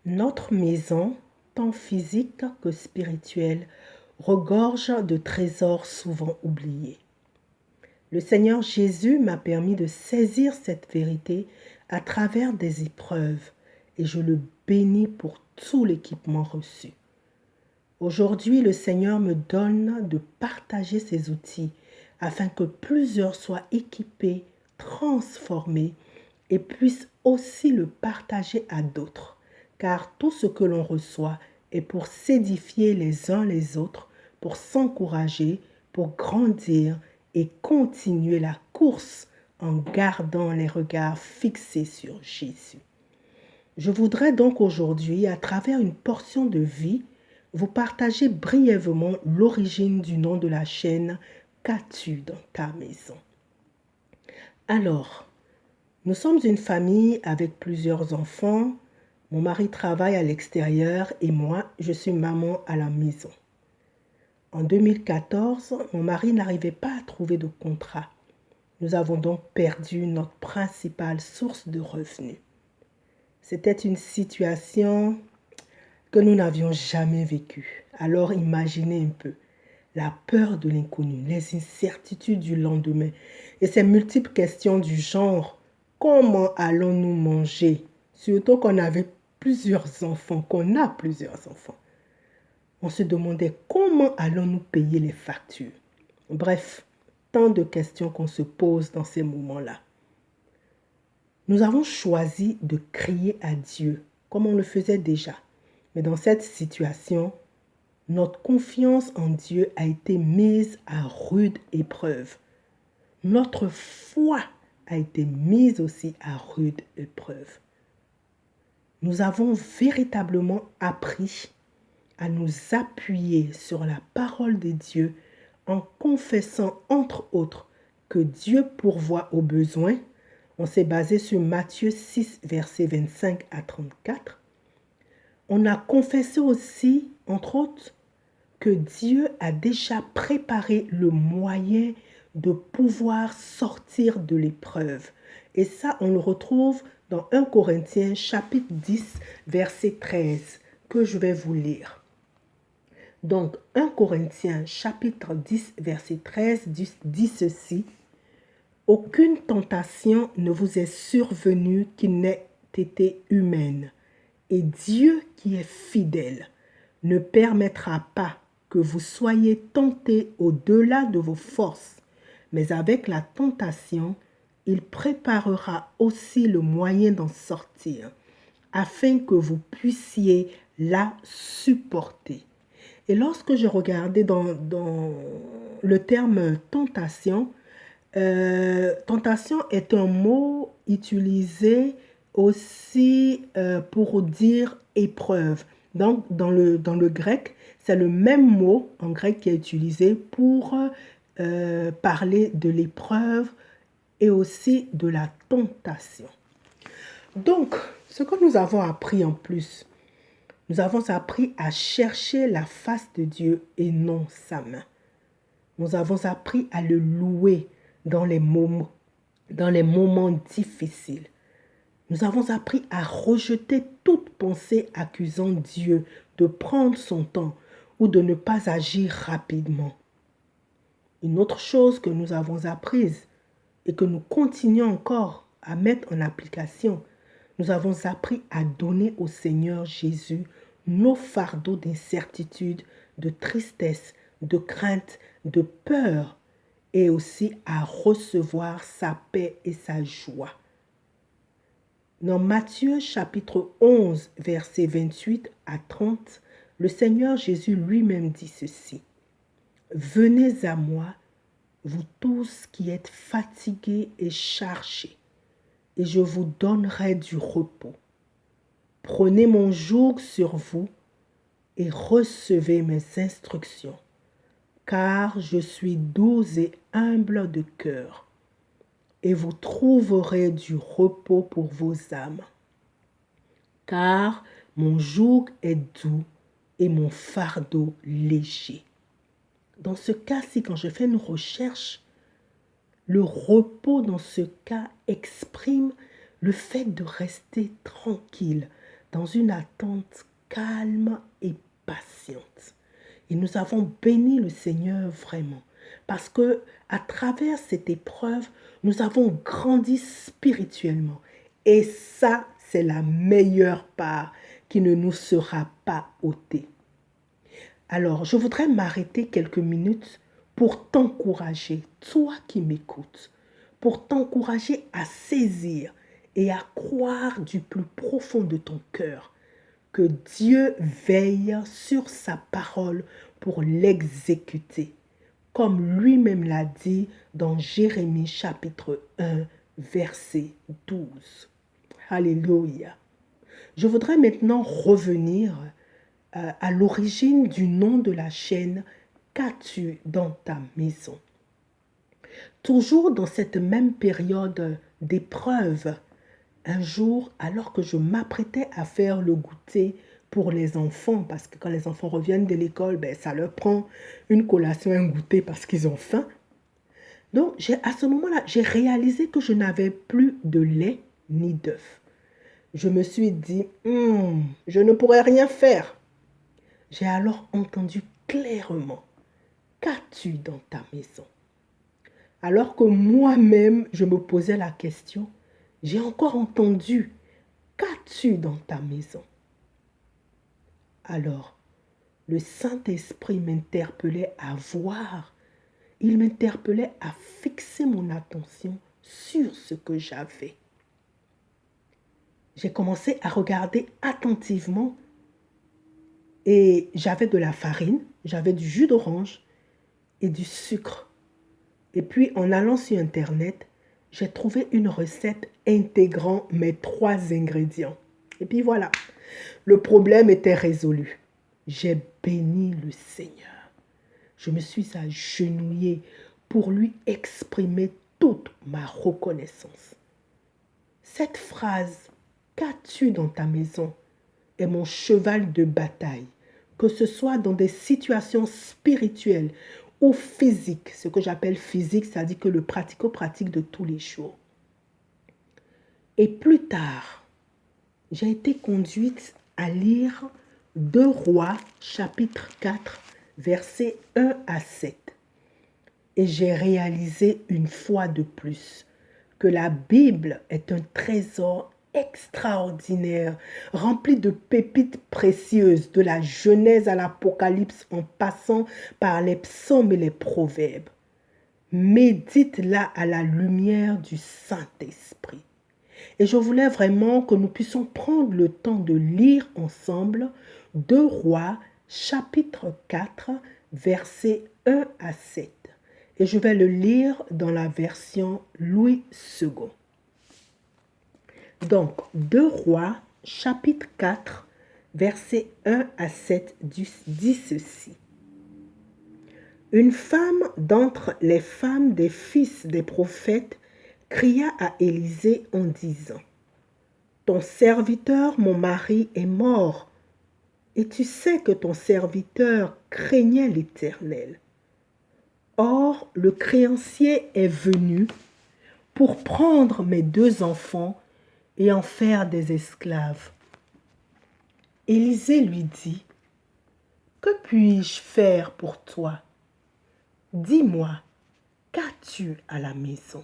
Notre maison, tant physique que spirituelle, regorge de trésors souvent oubliés. Le Seigneur Jésus m'a permis de saisir cette vérité à travers des épreuves et je le bénis pour tout l'équipement reçu. Aujourd'hui, le Seigneur me donne de partager ces outils afin que plusieurs soient équipés, transformés et puissent aussi le partager à d'autres. Car tout ce que l'on reçoit est pour s'édifier les uns les autres, pour s'encourager, pour grandir et continuer la course en gardant les regards fixés sur Jésus. Je voudrais donc aujourd'hui, à travers une portion de vie, vous partager brièvement l'origine du nom de la chaîne Qu'as-tu dans ta maison? Alors, nous sommes une famille avec plusieurs enfants. Mon mari travaille à l'extérieur et moi, je suis maman à la maison. En 2014, mon mari n'arrivait pas à trouver de contrat. Nous avons donc perdu notre principale source de revenus. C'était une situation que nous n'avions jamais vécue. Alors imaginez un peu la peur de l'inconnu, les incertitudes du lendemain et ces multiples questions du genre « Comment allons-nous manger ?» Surtout qu'on avait plusieurs enfants, qu'on a plusieurs enfants. On se demandait comment allons-nous payer les factures. Bref, tant de questions qu'on se pose dans ces moments-là. Nous avons choisi de crier à Dieu, comme on le faisait déjà. Mais dans cette situation, notre confiance en Dieu a été mise à rude épreuve. Notre foi a été mise aussi à rude épreuve. Nous avons véritablement appris à nous appuyer sur la parole de Dieu en confessant entre autres que Dieu pourvoit aux besoins. On s'est basé sur Matthieu 6, versets 25 à 34. On a confessé aussi, entre autres, que Dieu a déjà préparé le moyen de pouvoir sortir de l'épreuve. Et ça, on le retrouve dans 1 Corinthiens chapitre 10, verset 13, que je vais vous lire. Donc, 1 Corinthiens chapitre 10, verset 13 dit ceci. « Aucune tentation ne vous est survenue qui n'ait été humaine. Et Dieu qui est fidèle ne permettra pas que vous soyez tentés au-delà de vos forces, mais avec la tentation, il préparera aussi le moyen d'en sortir, afin que vous puissiez la supporter. » Et lorsque je regardais dans le terme tentation, tentation est un mot utilisé aussi pour dire épreuve. Donc, dans le grec, c'est le même mot en grec qui est utilisé pour parler de l'épreuve et aussi de la tentation. Donc, ce que nous avons appris en plus, nous avons appris à chercher la face de Dieu et non sa main. Nous avons appris à le louer dans les moments difficiles. Nous avons appris à rejeter toute pensée accusant Dieu de prendre son temps ou de ne pas agir rapidement. Une autre chose que nous avons apprise et que nous continuons encore à mettre en application, nous avons appris à donner au Seigneur Jésus nos fardeaux d'incertitude, de tristesse, de crainte, de peur et aussi à recevoir sa paix et sa joie. Dans Matthieu chapitre 11, versets 28 à 30, le Seigneur Jésus lui-même dit ceci. « Venez à moi, vous tous qui êtes fatigués et chargés, et je vous donnerai du repos. Prenez mon joug sur vous et recevez mes instructions, car je suis doux et humble de cœur, et vous trouverez du repos pour vos âmes. Car mon joug est doux et mon fardeau léger. » Dans ce cas-ci, quand je fais une recherche, le repos dans ce cas exprime le fait de rester tranquille, dans une attente calme et patiente. Et nous avons béni le Seigneur vraiment. Parce que à travers cette épreuve, nous avons grandi spirituellement. Et ça, c'est la meilleure part qui ne nous sera pas ôtée. Alors, je voudrais m'arrêter quelques minutes pour t'encourager, toi qui m'écoutes, pour t'encourager à saisir et à croire du plus profond de ton cœur que Dieu veille sur sa parole pour l'exécuter, comme lui-même l'a dit dans Jérémie chapitre 1, verset 12. Alléluia. Je voudrais maintenant revenir à l'origine du nom de la chaîne Qu'as-tu dans ta maison? Toujours dans cette même période d'épreuve, un jour, alors que je m'apprêtais à faire le goûter pour les enfants, parce que quand les enfants reviennent de l'école, ça leur prend une collation, un goûter parce qu'ils ont faim. Donc, à ce moment-là, j'ai réalisé que je n'avais plus de lait ni d'œufs. Je me suis dit, je ne pourrais rien faire. J'ai alors entendu clairement, qu'as-tu dans ta maison? Alors que moi-même, je me posais la question, j'ai encore entendu, qu'as-tu dans ta maison? Alors, le Saint-Esprit m'interpellait à voir, il m'interpellait à fixer mon attention sur ce que j'avais. J'ai commencé à regarder attentivement et j'avais de la farine, j'avais du jus d'orange et du sucre. Et puis, en allant sur Internet, j'ai trouvé une recette intégrant mes 3 ingrédients. Et puis voilà, le problème était résolu. J'ai béni le Seigneur. Je me suis agenouillée pour lui exprimer toute ma reconnaissance. Cette phrase, qu'as-tu dans ta maison, est mon cheval de bataille, que ce soit dans des situations spirituelles ou physiques. Ce que j'appelle physique, c'est-à-dire que le pratico-pratique de tous les jours. Et plus tard, j'ai été conduite à lire 2 Rois, chapitre 4, versets 1 à 7. Et j'ai réalisé une fois de plus que la Bible est un trésor extraordinaire, rempli de pépites précieuses, de la Genèse à l'Apocalypse en passant par les psaumes et les proverbes. Médite-la à la lumière du Saint-Esprit. Et je voulais vraiment que nous puissions prendre le temps de lire ensemble 2 Rois, chapitre 4, versets 1 à 7. Et je vais le lire dans la version Louis II. Donc, 2 Rois, chapitre 4, versets 1 à 7 dit ceci. Une femme d'entre les femmes des fils des prophètes cria à Élisée en disant, « Ton serviteur, mon mari, est mort, et tu sais que ton serviteur craignait l'Éternel. Or, le créancier est venu pour prendre mes 2 enfants et en faire des esclaves. » Élisée lui dit, « Que puis-je faire pour toi? Dis-moi, qu'as-tu à la maison? »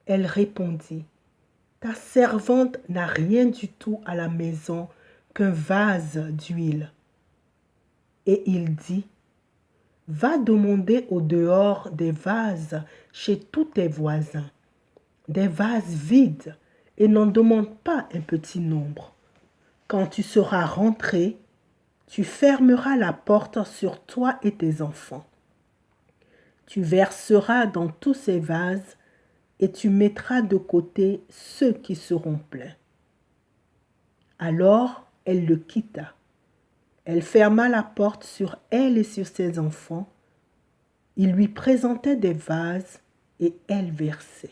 Elle répondit, « Ta servante n'a rien du tout à la maison qu'un vase d'huile. » Et il dit, « Va demander au dehors des vases chez tous tes voisins, des vases vides, et n'en demande pas un petit nombre. Quand tu seras rentré, tu fermeras la porte sur toi et tes enfants. Tu verseras dans tous ces vases et tu mettras de côté ceux qui seront pleins. » Alors elle le quitta. Elle ferma la porte sur elle et sur ses enfants. Il lui présentait des vases et elle versait.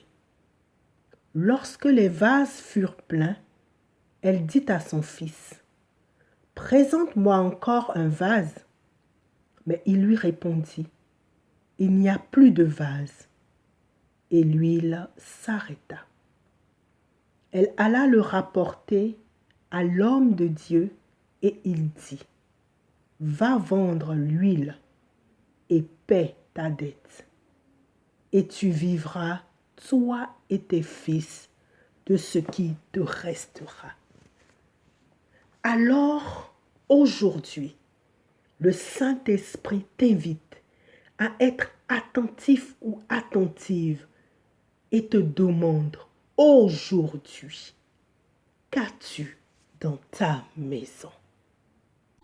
Lorsque les vases furent pleins, elle dit à son fils, « Présente-moi encore un vase. » Mais il lui répondit, « Il n'y a plus de vase. » Et l'huile s'arrêta. Elle alla le rapporter à l'homme de Dieu et il dit, va vendre l'huile et paie ta dette, et tu vivras, toi et tes fils, de ce qui te restera. Alors, aujourd'hui, le Saint-Esprit t'invite à être attentif ou attentive et te demande aujourd'hui, qu'as-tu dans ta maison?